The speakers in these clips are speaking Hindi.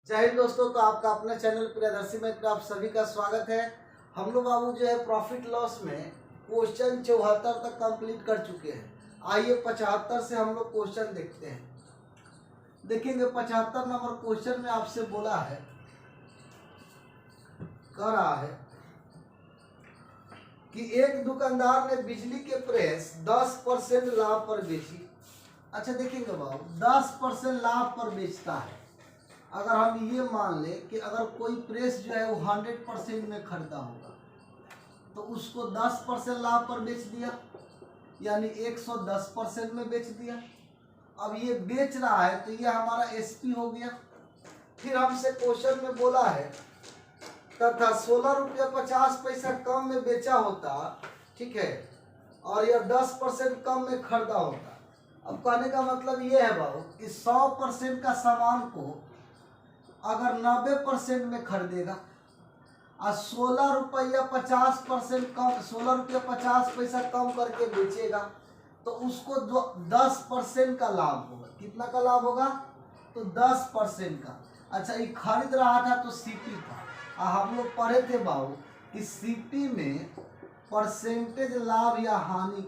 जय हिंद दोस्तों। तो आपका अपने चैनल प्रियदर्शी में आप सभी का स्वागत है। हम लोग बाबू जो है प्रॉफिट लॉस में क्वेश्चन 74 तक कंप्लीट कर चुके हैं। आइए 75 से हम लोग क्वेश्चन देखते हैं। देखेंगे 75 नंबर क्वेश्चन में आपसे बोला है, कह रहा है कि एक दुकानदार ने बिजली के प्रेस 10% लाभ पर बेची। अच्छा देखेंगे बाबू, 10% लाभ पर बेचता है। अगर हम ये मान ले कि अगर कोई प्रेस जो है वो 100% में खरीदा होगा तो उसको 10% लाभ पर बेच दिया, यानी 110% में बेच दिया। अब ये बेच रहा है तो ये हमारा एसपी हो गया। फिर हमसे क्वेश्चन में बोला है तथा 16 रुपया 50 पैसा कम में बेचा होता, ठीक है, और यह 10% कम में खरीदा होता। अब कहने का मतलब ये है बाबू कि 100% का सामान को अगर 90% में खरीदेगा और 16 रुपया 50% कम, 16 रुपया 50 पैसा कम करके बेचेगा तो उसको 10% का लाभ होगा। कितना का लाभ होगा? तो 10% का। अच्छा, ये खरीद रहा था तो सीपी था। हम लोग पढ़े थे बाबू कि सीपी में परसेंटेज लाभ या हानि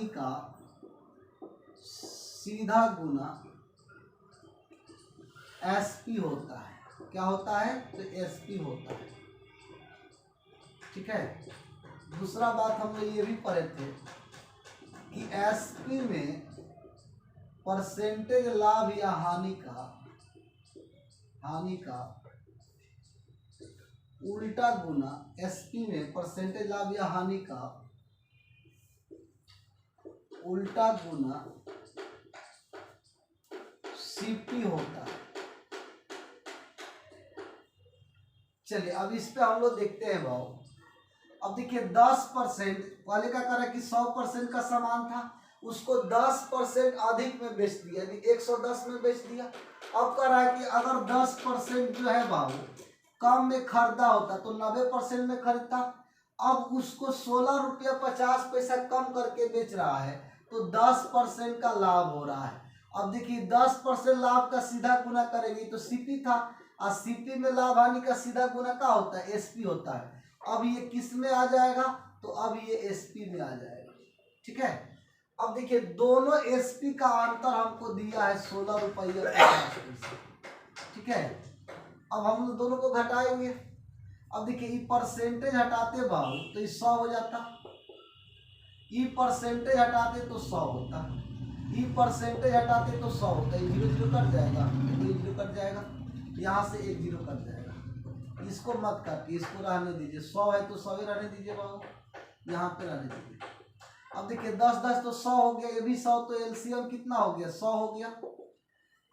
का सीधा गुना एसपी होता है। क्या होता है? तो एसपी होता है। ठीक है। दूसरा बात हम लोग ये भी पढ़े थे कि एसपी में परसेंटेज लाभ या हानि का उल्टा गुना, एसपी में परसेंटेज लाभ या हानि का उल्टा गुना सीपी होता है। चलिए अब इस पे हम लोग देखते हैं भाव। अब देखिए 10% वाले का करा कि 100% का सामान था, उसको 10% अधिक में बेच दिया, यानी 110 में बेच दिया। अब कह रहा है कि अगर 10% जो है बाबू कम में खरीदा होता तो 90% में खरीदता। अब उसको 16 रुपया 50 पैसा कम करके बेच रहा है तो 10% का लाभ हो रहा है। अब देखिए 10% लाभ का सीधा गुना करेंगे तो सीपी था, और सीपी में लाभ हानि का सीधा गुना क्या होता है? एसपी होता है। अब ये किस में आ जाएगा? तो अब ये एसपी में आ जाएगा। ठीक है। अब देखिए दोनों एसपी का अंतर हमको दिया है 16 रुपया 50 पैसा। ठीक है। अब हम लोग दोनों को घटाएंगे। अब देखिए ये परसेंटेज हटाते बाबू तो ये 100 हो जाता, ये परसेंटेज हटाते तो 100 होता, ये परसेंटेज हटाते तो 100 होता। ये 0 0 कट जाएगा, ये 0 कट जाएगा, यहाँ से 1 0 कट जाएगा। इसको मत काटिए, इसको रहने दीजिए। 100 है तो 100 ही रहने दीजिए बाबू, यहाँ पे रहने दीजिए। अब देखिए 10 10 तो 100 हो गया, ये भी 100, तो एलसीएम कितना हो गया? 100 हो गया।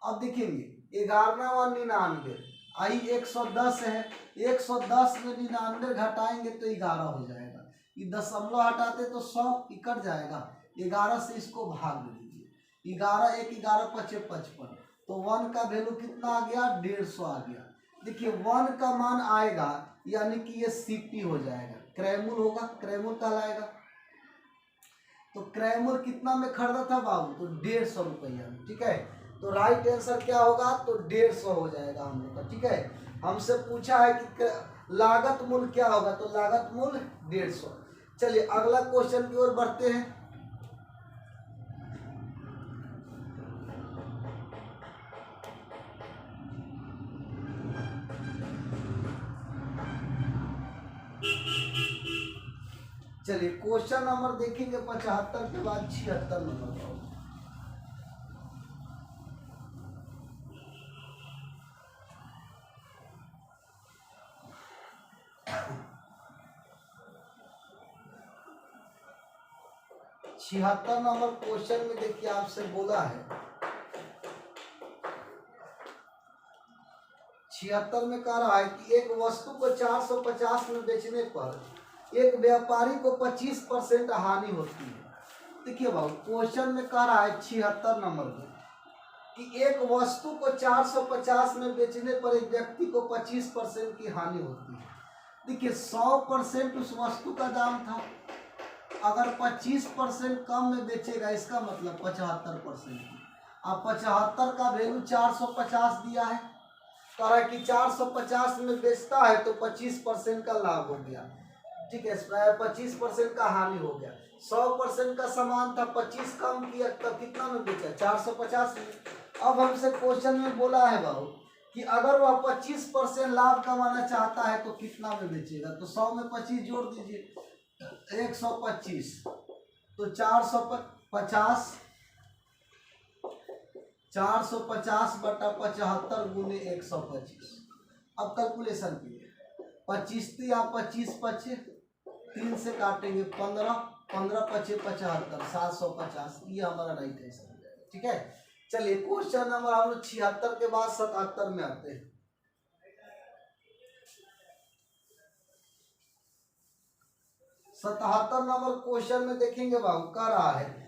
अब देखेंगे 11 और 99, आई 110 है, 110 में 99 घटाएंगे तो 11 हो जाएगा। ये दशमलव हटाते तो 100 कट जाएगा, 11 से इसको भाग दीजिए। 11 1 11 5 55, तो 1 का वैल्यू कितना आ गया? 150 आ गया। देखिए 1 का मान आएगा यानी कि ये सीपी हो जाएगा, क्रैमुल होगा, क्रैमुल कहलाएगा। तो क्रैमुल कितना में खरीदा था बाबू? तो 150 रुपया में। ठीक है। तो राइट आंसर क्या होगा? तो 150 हो जाएगा हम लोग का। ठीक है। हमसे पूछा है कि लागत मूल्य क्या होगा, तो लागत मूल्य 150। चलिए अगला क्वेश्चन की ओर बढ़ते हैं। चलिए क्वेश्चन नंबर देखेंगे 75 के बाद 76 नंबर का। छिहत्तर नंबर क्वेश्चन में देखिए आपसे बोला है, 76 में कह रहा है कि एक वस्तु को 450 में बेचने पर एक व्यापारी को 25% हानि होती है। देखिए बाबू क्वेश्चन में कह रहा है 76 नंबर में कि एक वस्तु को 450 में बेचने पर एक व्यक्ति को 25% की हानि होती है। देखिए 100% उस वस्तु का दाम था, अगर 25% कम में बेचेगा इसका मतलब 75%। अब 75 का वैल्यू 450 दिया है, कह रहा है कि 450 में बेचता है तो 25% का लाभ हो गया, ठीक है, 25% का हानि हो गया। 100% का सामान था, 25 कम किया तो कितना में बेचा, 450 में। अब हमसे क्वेश्चन में बोला है बाबू कि अगर वह 25% लाभ कमाना चाहता है तो कितना में बेचेगा, तो 100 में 25 जोड़ दीजिए, 125, तो 450 बटा 75 गुने 125। अब कैलकुलेशन कीजिए, 25 या 25 पचे 3 से काटेंगे 15, 15 पचे 75, 750, ये हमारा राइट आंसर हो जाएगा, ठीक है। चलिए क्वेश्चन नंबर हम लोग 76 के बाद 77 में आते हैं। 77 नंबर क्वेश्चन में देखेंगे बाबू, कह रहा है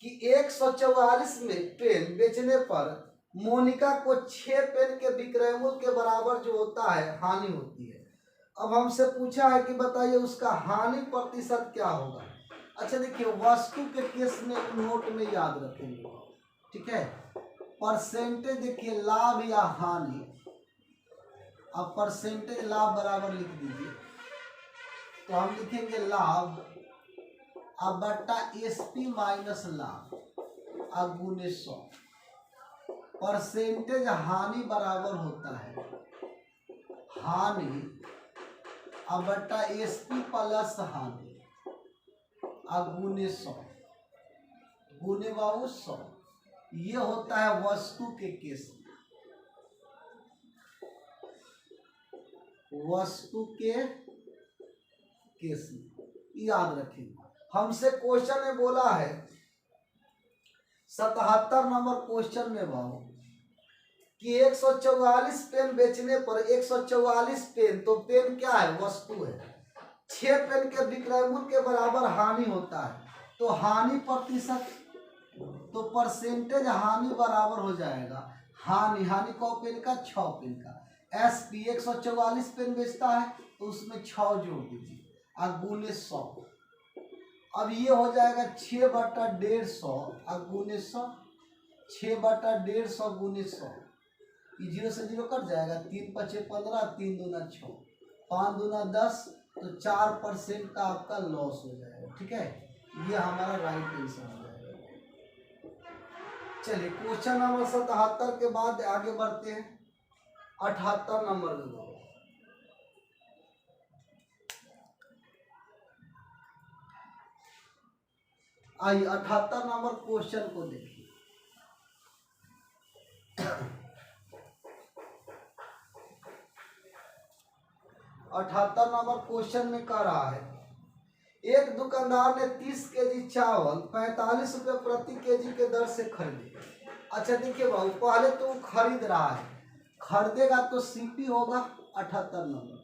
कि 144 में पेन बेचने पर मोनिका को 6 पेन के विक्रय मूल्य के बराबर जो होता है हानि होती है। अब हमसे पूछा है कि बताइए उसका हानि प्रतिशत क्या होगा। अच्छा देखिए, वस्तु के केस में नोट में याद रखेंगे, ठीक है। परसेंटेज देखिए, लाभ या हानि, अब परसेंटेज लाभ बराबर लिख दीजिए, तो हम लिखेंगे लाभ अब बट्टा एसपी माइनस लाभ अब गुने 100। परसेंटेज हानि बराबर होता है हानि अब बट्टा एसपी प्लस हानि अब गुने 100 गुने बाबू 100। ये होता है वस्तु के केस में, वस्तु के केस में याद रखेंगे। हमसे क्वेश्चन में बोला है 77 नंबर क्वेश्चन में बाबू कि 144 पेन बेचने पर 144 पेन, तो पेन क्या है, वस्तु है, 6 पेन के विक्रय मूल्य के बराबर हानि होता है, तो हानि प्रतिशत, तो परसेंटेज हानि बराबर हो जाएगा हानि कौ पेन का, 6 पेन का। एसपी 144 पेन बेचता है तो उसमें 6 जोड़ दीजिए और गुने 100। अब ये हो जाएगा 6 बटा 150 और गुने 100, 6 बटा 150 गुने 100, ये 0 से 0 कट जाएगा, 3 पचे 15, 3 दूना 6, 5 दूना 10, तो 4% का आपका लॉस हो जाएगा, ठीक है। ये हमारा राइट आंसर हो जाएगा। चलिए क्वेश्चन नंबर 77 के बाद आगे बढ़ते हैं 78 नंबर में। आइए 78 नंबर क्वेश्चन को देखिए। 78 नंबर क्वेश्चन में कह रहा है एक दुकानदार ने 30 केजी चावल 45 रुपये प्रति केजी के दर से खरीदे। अच्छा देखिए बाबू, पहले तो वो खरीद रहा है, खरीदेगा तो सीपी होगा 78 नंबर।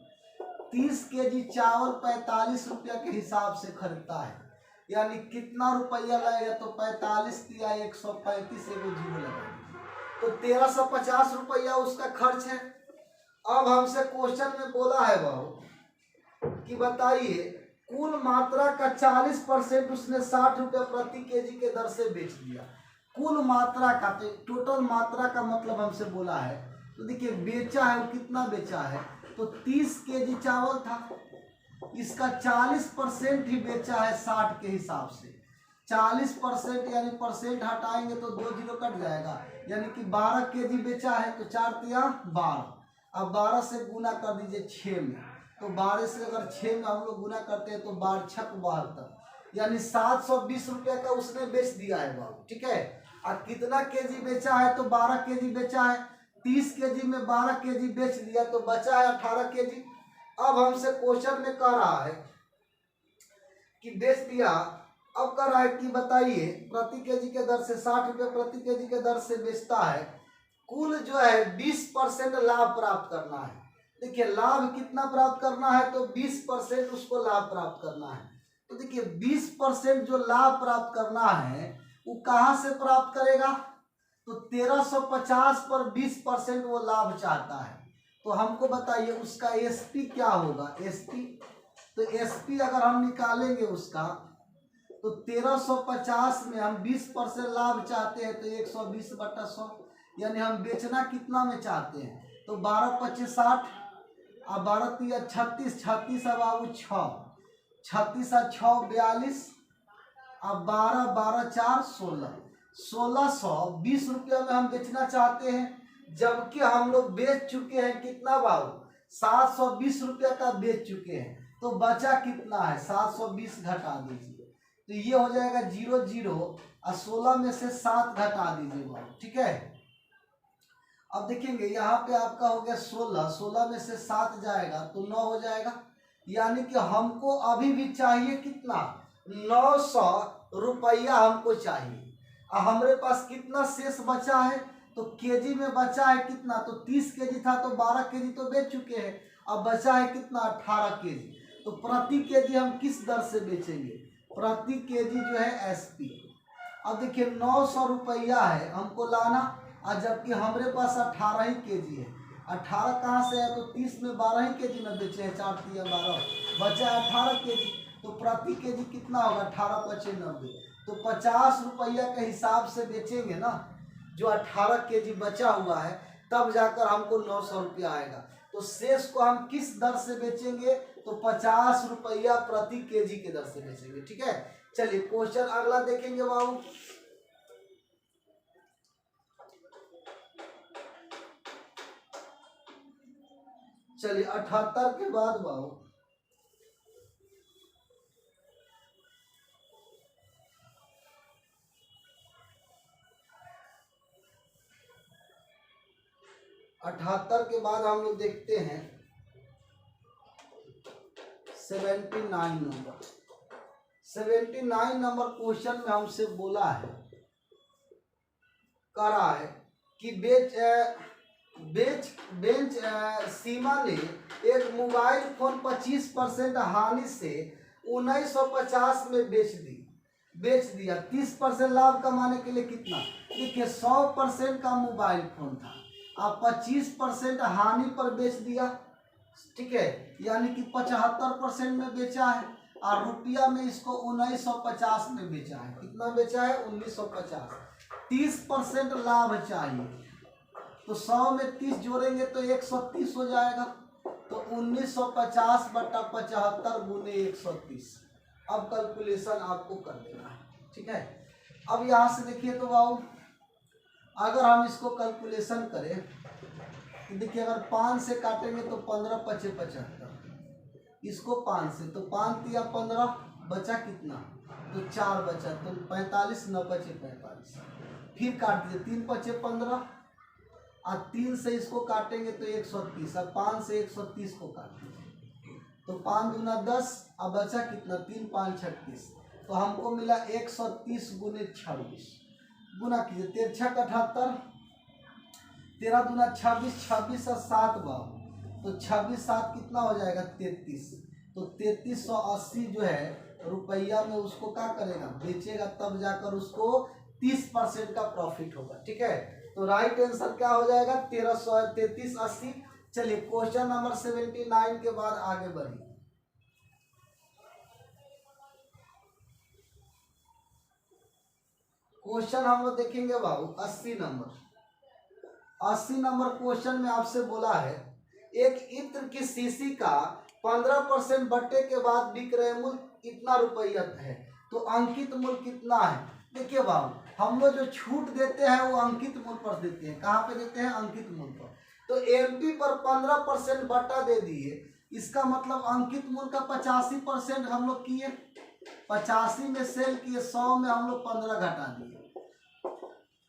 30 केजी चावल 45 रुपया के हिसाब से खरीदता है, यानी कितना रुपया लगेगा, तो 45 दिया 135 एगो जीरो लगा, तो 1350 रुपया उसका खर्च है। अब हमसे क्वेश्चन में बोला है बाबू कि बताइए कुल मात्रा का 40% उसने 60 रुपये प्रति केजी के दर से बेच दिया। कुल मात्रा का, तो टोटल मात्रा का मतलब हमसे बोला है, तो देखिए बेचा है, वो कितना बेचा है, तो 30 केजी चावल था, इसका 40% ही बेचा है 60 के हिसाब से। 40% यानी परसेंट हटाएंगे तो 2 जीरो कट जाएगा, यानी कि 12 केजी बेचा है, तो 4 तिया 12, अब 12 से गुना कर दीजिए 6 में, तो 12 से अगर 6 में हम लोग गुना करते हैं तो 12 छक 72, यानी 720 रुपये का उसने बेच दिया है बाबू, ठीक है। और कितना केजी बेचा है, तो 12 केजी बेचा है, 30 केजी में 12 केजी बेच दिया तो बचा है 18 केजी। अब हमसे क्वेश्चन में कह रहा है कि बेच दिया, अब कह रहा है कि बताइए प्रति केजी के दर से 60 रुपये प्रति केजी के दर से बेचता है, कुल जो है 20% लाभ प्राप्त करना है। देखिए लाभ कितना प्राप्त करना है, तो 20% उसको लाभ प्राप्त करना है। तो देखिए 20% जो लाभ प्राप्त करना है वो कहाँ से प्राप्त करेगा, तो 1350 पर 20% वो लाभ चाहता है, तो हमको बताइए उसका एसपी क्या होगा। एसपी, तो एसपी अगर हम निकालेंगे उसका, तो 1350 में हम 20% लाभ चाहते हैं, तो 120/100, यानी हम बेचना कितना में चाहते हैं, तो 12×25 = 60, अब 12×3 = 36, 36 अब आऊ 6, 36 और 6 = 42, अब 12, 12 4 16, 1620 रुपया में हम बेचना चाहते हैं, जबकि हम लोग बेच चुके हैं कितना बाबू, 720 रुपया का बेच चुके हैं। तो बचा कितना है, 720 घटा दीजिए, तो ये हो जाएगा 0 0 और 16 में से 7 घटा दीजिए बाबू, ठीक है। अब देखेंगे यहाँ पे आपका हो गया 16, 16 में से 7 जाएगा तो 9 हो जाएगा, यानी कि हमको अभी भी चाहिए कितना, 900 रुपया हमको चाहिए। और हमारे पास कितना शेष बचा है, तो केजी में बचा है कितना, तो 30 केजी था, तो 12 केजी तो बेच चुके हैं, अब बचा है कितना, 18 केजी। तो प्रति केजी हम किस दर से बेचेंगे, प्रति केजी जो है SP। अब देखिए 900 रुपया है हमको लाना, और जबकि हमारे पास 18 ही केजी है। 18 कहाँ से है, तो 30 में 12 ही केजी में बेचे हैं, 4 × 3 = 12, बचा 18 केजी। तो प्रति केजी कितना होगा, 18×5 = 90, तो 50 रुपया के हिसाब से बेचेंगे ना, जो 18 केजी बचा हुआ है, तब जाकर हमको 900 रुपया आएगा। तो शेष को हम किस दर से बेचेंगे, तो 50 रुपया प्रति केजी के दर से बेचेंगे, ठीक है। चलिए क्वेश्चन अगला देखेंगे बाबू। चलिए 78 के बाद बाबू 78 के बाद हम लोग देखते हैं 79 नंबर। 79 नंबर क्वेश्चन में हमसे बोला है, करा है कि बेंच सीमा ने एक मोबाइल फोन 25% हानि से 1950 में बेच दिया। 30% लाभ कमाने के लिए कितना, देखिए 100% का मोबाइल फोन था, आप 25% हानि पर बेच दिया, ठीक है, यानी कि 75% में बेचा है, और रुपया में इसको 1950 में बेचा है। कितना बेचा है, 1950। 30% लाभ चाहिए, तो 100 में 30 जोड़ेंगे तो 130 हो जाएगा, तो 1950/75 × 130। अब कैलकुलेशन आपको कर देना है, ठीक है। अब यहाँ से देखिए तो बाबू, अगर हम इसको कैलकुलेशन करें, देखिए अगर 5 से काटेंगे तो 15×5 = 75, इसको 5 से, तो 5 × 3 = 15, बचा कितना, तो 4 बचा, तो 45, 9 × 5 = 45। फिर काट दीजिए, 3×5 = 15, और 3 से इसको काटेंगे तो 130, और 5 से 130 को काट दीजिए, तो 5 दूना 10, अब बचा कितना, 3 × 5 = 36। तो हमको मिला 130 × 26, गुना कीजिए, 3 × 6 = 78, 13 दूना 26, 26 और 7 बाबू, तो 26 7 कितना हो जाएगा, 33। तो 3380 जो है रुपया में उसको क्या करेगा, बेचेगा, तब जाकर उसको 30% का प्रॉफिट होगा, ठीक है। तो राइट आंसर क्या हो जाएगा, 3380। चलिए क्वेश्चन नंबर 79 के बाद आगे बढ़िए। क्वेश्चन हम लोग देखेंगे बाबू 80 नंबर। 80 नंबर क्वेश्चन में आपसे बोला है, एक इत्र की शीशी का 15% बट्टे के बाद विक्रय मूल्य इतना रुपया है, तो अंकित मूल्य कितना है। देखिए बाबू, हम लोग जो छूट देते हैं वो अंकित मूल्य पर देते हैं। कहाँ पे देते हैं, अंकित मूल्य पर। तो MP पर 15% बट्टा दे दिए, इसका मतलब अंकित मूल्य का 85% हम लोग किए, 85 में सेल किए, 100 में हम लोग 15 घटा दिए।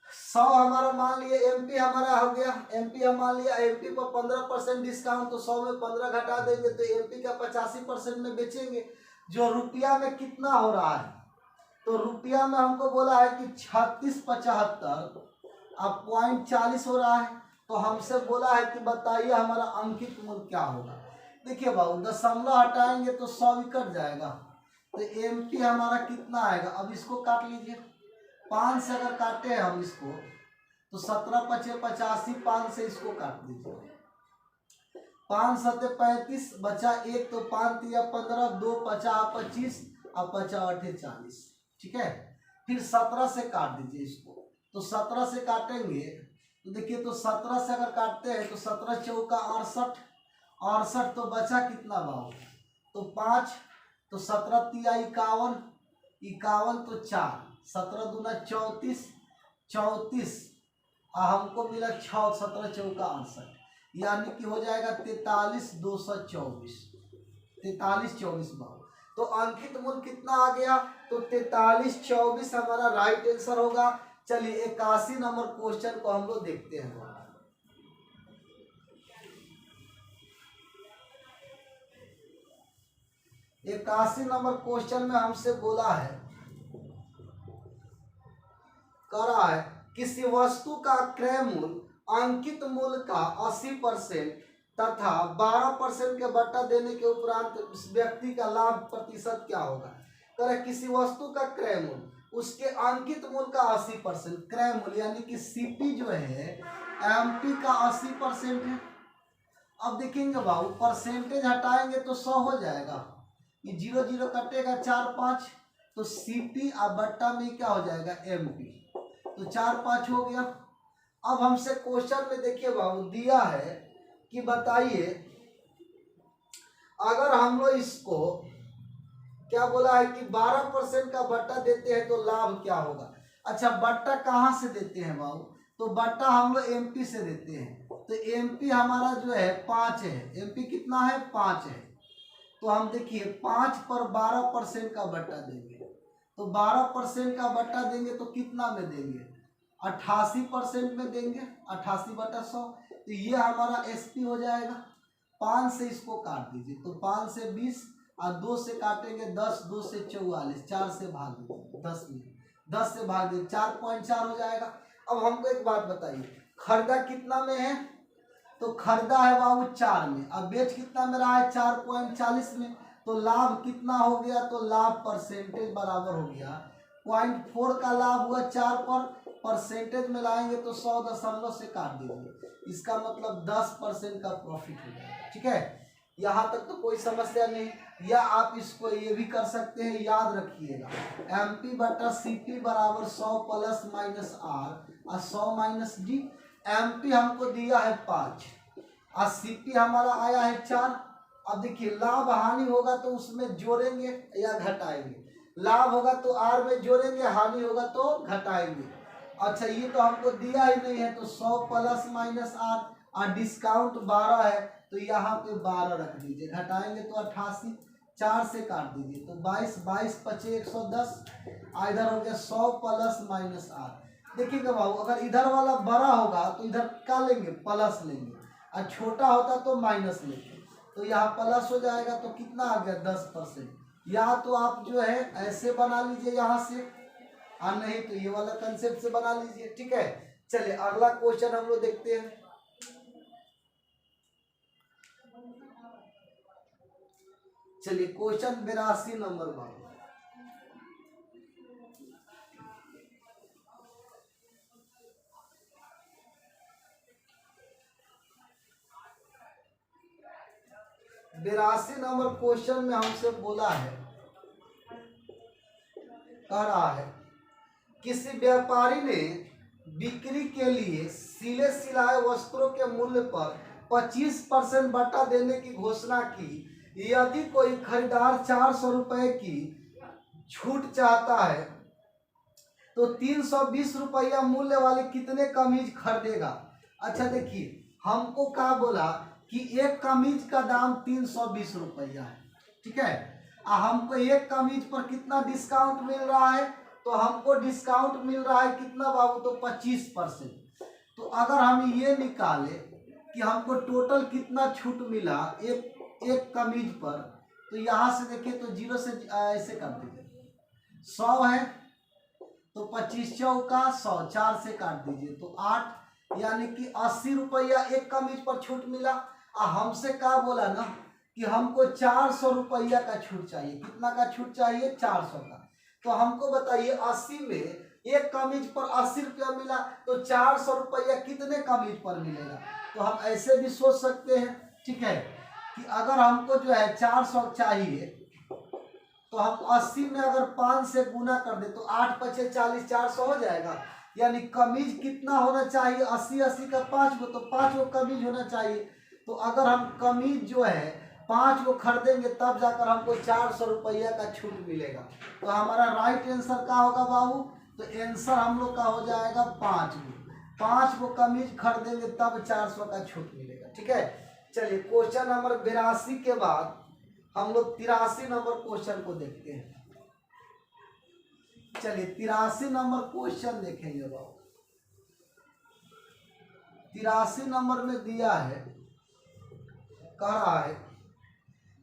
100 हमारा मान लिए, MP हमारा हो गया, MP हम मान लिया, MP पर 15% डिस्काउंट, तो 100 में 15 घटा देंगे, तो MP का 85% में बेचेंगे, जो रुपया में कितना हो रहा है, तो रुपया में हमको बोला है कि 3675 अब 0.40 हो रहा है। तो हमसे बोला है कि बताइए हमारा अंकित मूल्य क्या होगा। देखिए बाबू, दशमलव हटाएंगे तो 100 भी कट जाएगा, तो MP हमारा कितना आएगा। अब इसको काट लीजिए, 5 से अगर काटे हैं हम इसको, तो 17 × 5 = 85, 5 से इसको काट दीजिए, 5 × 7 = 35, बचा 1, तो 5 × 3 = 15, 2 × 5 = 25, और 5 × 8 = 40। ठीक है। फिर 17 से काट दीजिए इसको, तो 17 से काटेंगे तो देखिए, तो 17 से अगर काटते हैं तो 17 चौका 68, 68 तो बचा कितना बाबू, तो 5, तो 17 तिया 51, 51 तो 4, 17 दूना 34, 34 हमको मिला 6, 17 चौका 68, यानी कि हो जाएगा 43 224, 43 24 बाबू। तो अंकित मूल्य कितना आ गया, तो 43 24 हमारा राइट आंसर होगा। चलिए 81 नंबर क्वेश्चन को हम लोग देखते हैं। 81 नंबर क्वेश्चन में हमसे बोला है, कह रहा है किसी वस्तु का क्रय मूल्य अंकित मूल्य का 80% तथा 12% के बट्टा देने के उपरांत उस व्यक्ति का लाभ प्रतिशत क्या होगा। कह रहे किसी वस्तु का क्रय मूल्य उसके अंकित मूल्य का 80%, क्रय मूल्य यानी कि सीपी जो है एमपी का 80% है। अब देखेंगे बाबू, परसेंटेज हटाएंगे तो 100 हो जाएगा, ये 0 0 कटेगा 4 5, तो सीपी और बट्टा में क्या हो जाएगा एमपी, तो 4 5 हो गया। अब हमसे क्वेश्चन में देखिए बाबू दिया है कि बताइए अगर हम लोग इसको क्या बोला है कि 12% का बट्टा देते हैं तो लाभ क्या होगा। अच्छा बट्टा कहाँ से देते हैं बाबू, तो बट्टा हम लोग एमपी से देते हैं, तो एमपी हमारा जो है 5 है, एमपी कितना है 5 है, तो हम देखिए 5 पर 12% का बट्टा देंगे, तो 12% का बट्टा देंगे तो कितना में देंगे 88% में देंगे, 88/100, तो ये हमारा एसपी हो जाएगा। 5 से इसको काट दीजिए, तो 5 से 20 और 2 से काटेंगे 10, 2 से 44, 4 से भाग दीजिए 10 में, 10 से भाग दीजिए 4.4 हो जाएगा। अब हमको एक बात बताइए, खरीदा कितना में है, तो खरीदा है बाबू 4 में, अब बेच कितना में रहा है 4.40 में, तो लाभ कितना हो गया, तो लाभ परसेंटेज बराबर हो गया 0.4 का लाभ हुआ 4 पर, परसेंटेज में लाएंगे तो 100 से काट दीजिए, इसका मतलब 10% का प्रॉफिट हो जाएगा। ठीक है, यहाँ तक तो कोई समस्या नहीं। या आप इसको ये भी कर सकते हैं, याद रखिएगा एमपी बटा सीपी बराबर 100 प्लस माइनस आर और 100 माइनस डी। एमपी हमको दिया है 5 और सीपी हमारा आया है 4। अब देखिए लाभ हानि होगा तो उसमें जोड़ेंगे या घटाएंगे, लाभ होगा तो आर में जोड़ेंगे, हानि होगा तो घटाएंगे। अच्छा ये तो हमको दिया ही नहीं है, तो 100 प्लस माइनस आर और डिस्काउंट 12 है तो यहाँ पे 12 रख दीजिए, घटाएंगे तो 88, 4 से काट दीजिए तो 22, 22 पचे 110, इधर हो गया 100 प्लस माइनस आर। देखिएगा बाबू अगर इधर वाला बड़ा होगा तो इधर क्या लेंगे प्लस लेंगे, और छोटा होता तो माइनस लेंगे, तो यहाँ प्लस हो जाएगा, तो कितना आ गया 10%। या तो आप जो है ऐसे बना लीजिए यहाँ से, और नहीं तो ये वाला कंसेप्ट से बना लीजिए। ठीक है, चलिए अगला क्वेश्चन हम लोग देखते हैं। चलिए क्वेश्चन 82 नंबर बाबू, बिरासी नंबर क्वेश्चन में हमसे बोला है, कह रहा है किसी व्यापारी ने बिक्री के लिए सिले सिलाए वस्त्रों के मूल्य पर 25% बट्टा देने की घोषणा की। यदि कोई खरीदार 400 रुपए की छूट चाहता है तो 320 रुपया मूल्य वाले कितने कमीज खरीदेगा। अच्छा देखिए हमको क्या बोला कि एक कमीज का दाम 320 रुपया है। ठीक है, हमको एक कमीज पर कितना डिस्काउंट मिल रहा है, तो हमको डिस्काउंट मिल रहा है कितना बाबू, तो 25%। तो अगर हम ये निकाले कि हमको टोटल कितना छूट मिला एक कमीज पर, तो यहाँ से देखिए तो 0 से ऐसे कर दीजिए, 100 है तो 25 चौका 100, 4 से काट दीजिए तो 8, यानी कि 80 रुपया एक कमीज पर छूट मिला। हमसे क्या बोला ना कि हमको 400 रुपया का छूट चाहिए, कितना का छूट चाहिए 400 का। तो हमको बताइए 80 में एक कमीज पर 80 रुपया मिला, तो 400 रुपया कितने कमीज पर मिलेगा। तो हम ऐसे भी सोच सकते हैं, ठीक है, कि अगर हमको जो है 400 चाहिए तो हम 80 में अगर 5 से गुना कर दे तो 8 पचे 40, 400 हो जाएगा। यानी कमीज कितना होना चाहिए, 80 का 5 गो, तो 5 गो कमीज होना चाहिए। तो अगर हम कमीज जो है 5 गो खरीदेंगे तब जाकर हमको 400 रुपया का छूट मिलेगा। तो हमारा राइट आंसर क्या होगा बाबू, तो आंसर हम लोग का हो जाएगा 5 गो। 5 गो कमीज खरीदेंगे तब 400 का छूट मिलेगा। ठीक है, चलिए क्वेश्चन नंबर 82 के बाद हम लोग 83 नंबर क्वेश्चन को देखते हैं। चलिए 83 नंबर क्वेश्चन देखेंगे बाबू। 83 नंबर में दिया है, कह रहा है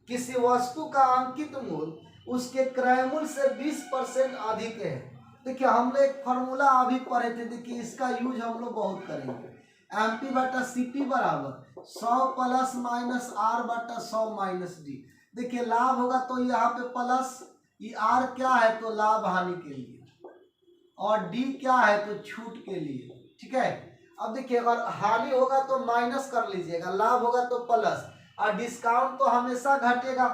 किसी वस्तु का अंकित मूल्य उसके क्रय मूल्य से 20% अधिक है। देखिए हम लोग एक फॉर्मूला अभी पढ़े थे, देखिए इसका यूज हम लोग बहुत करेंगे। MP बटा CP बराबर 100 प्लस माइनस R बटा 100 माइनस D। देखिए लाभ होगा तो यहाँ पे प्लस, ये R क्या है तो लाभ हानि के लिए, और D क्या है तो छूट के लिए। ठीक है, अब देखिए अगर हानि होगा तो माइनस कर लीजिएगा, लाभ होगा तो प्लस, और डिस्काउंट तो हमेशा घटेगा।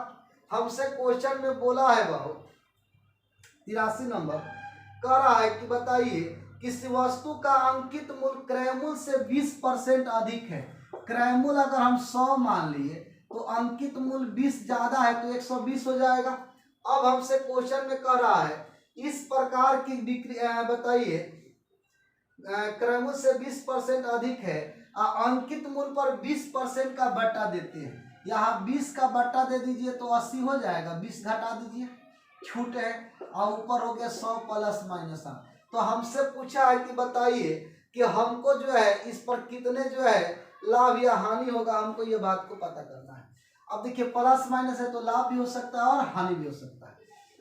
हमसे क्वेश्चन में बोला है बाबू 83 नंबर, कह रहा है कि बताइए किसी वस्तु का अंकित मूल्य क्रय मूल्य से 20% अधिक है। क्रय मूल्य अगर हम 100 मान लिए तो अंकित मूल्य 20 ज्यादा है तो 120 हो जाएगा। अब हमसे क्वेश्चन में कह रहा है इस प्रकार की बिक्री बताइए क्रय मूल्य से 20% अधिक है, अंकित मूल्य पर 20% का बट्टा देते हैं। यहाँ 20 का बट्टा दे दीजिए तो 80 हो जाएगा, 20 घटा दीजिए, छूट है, और ऊपर हो गया 100 प्लस माइनस। तो हमसे पूछा है कि बताइए कि हमको जो है इस पर कितने जो है लाभ या हानि होगा, हमको ये बात को पता करना है। अब देखिए प्लस माइनस है तो लाभ भी हो सकता है और हानि भी हो सकता है।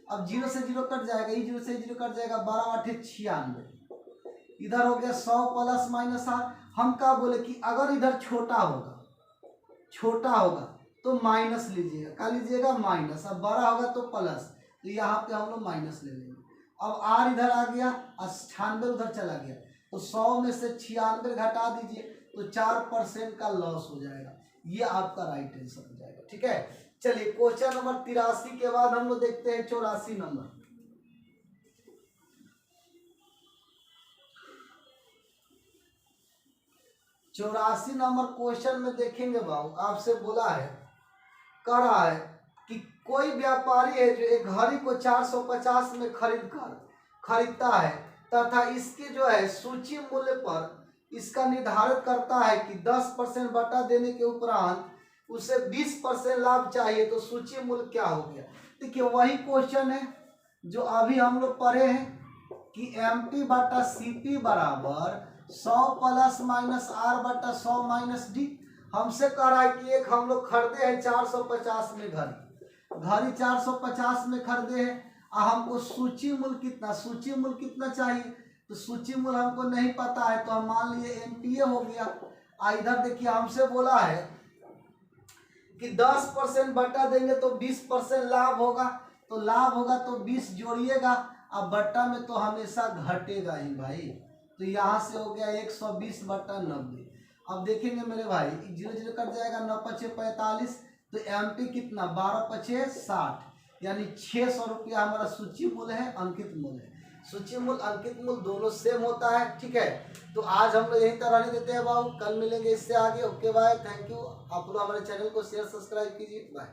अब 0 से 0 कट जाएगा, ये 0 से 0 कट जाएगा, 12 8 96, इधर हो गया 100 प्लस माइनस R। हम क्या बोले कि अगर इधर छोटा होगा तो माइनस लीजिएगा, क्या लीजिएगा माइनस, अब बड़ा होगा तो प्लस, तो यहाँ पे हम लोग माइनस ले लेंगे। अब R इधर आ गया, 98 उधर चला गया, तो 100 में से 96 घटा दीजिए तो 4% का लॉस हो जाएगा। ये आपका राइट आंसर हो जाएगा। ठीक है, चलिए क्वेश्चन नंबर 83 के बाद हम लोग देखते हैं 84 नंबर। 84 नंबर क्वेश्चन में देखेंगे बाबू, आपसे बोला है, कह रहा है कि कोई व्यापारी है जो एक घड़ी को 450 में खरीदता है तथा इसके जो है सूची मूल्य पर इसका निर्धारित करता है कि 10% बटा देने के उपरांत उसे 20% लाभ चाहिए, तो सूची मूल्य क्या हो गया। देखिए वही क्वेश्चन है जो अभी हम लोग पढ़े हैं कि MP बटा CP बराबर 100 प्लस माइनस R बटा 100 माइनस D। हमसे कह रहा है कि एक हम लोग खरीदे हैं 450 में घड़ी 450 में खरीदे हैं, हमको सूची मूल्य कितना चाहिए, तो सूची मूल्य हमको नहीं पता है, तो हम मान लिए MPA हो गया। इधर देखिए हमसे बोला है कि 10% बट्टा देंगे तो 20% लाभ होगा, तो लाभ होगा तो 20 जोड़िएगा, अब बट्टा में तो हमेशा घटेगा ही भाई, तो यहाँ से हो गया 120 बट्टा 90। अब देखेंगे मेरे भाई 0 0 कट जाएगा, 9 पचे 45, तो MP कितना 12 पचे 60, यानी 600 रुपया हमारा सूची मूल्य है, अंकित मूल्य है। सूची मूल्य अंकित मूल्य दोनों सेम होता है। ठीक है, तो आज हम लोग यही तरह रहने देते हैं बाबू, कल मिलेंगे इससे आगे। Okay bye, thank you. आप लोग हमारे चैनल को शेयर सब्सक्राइब कीजिए, बाय।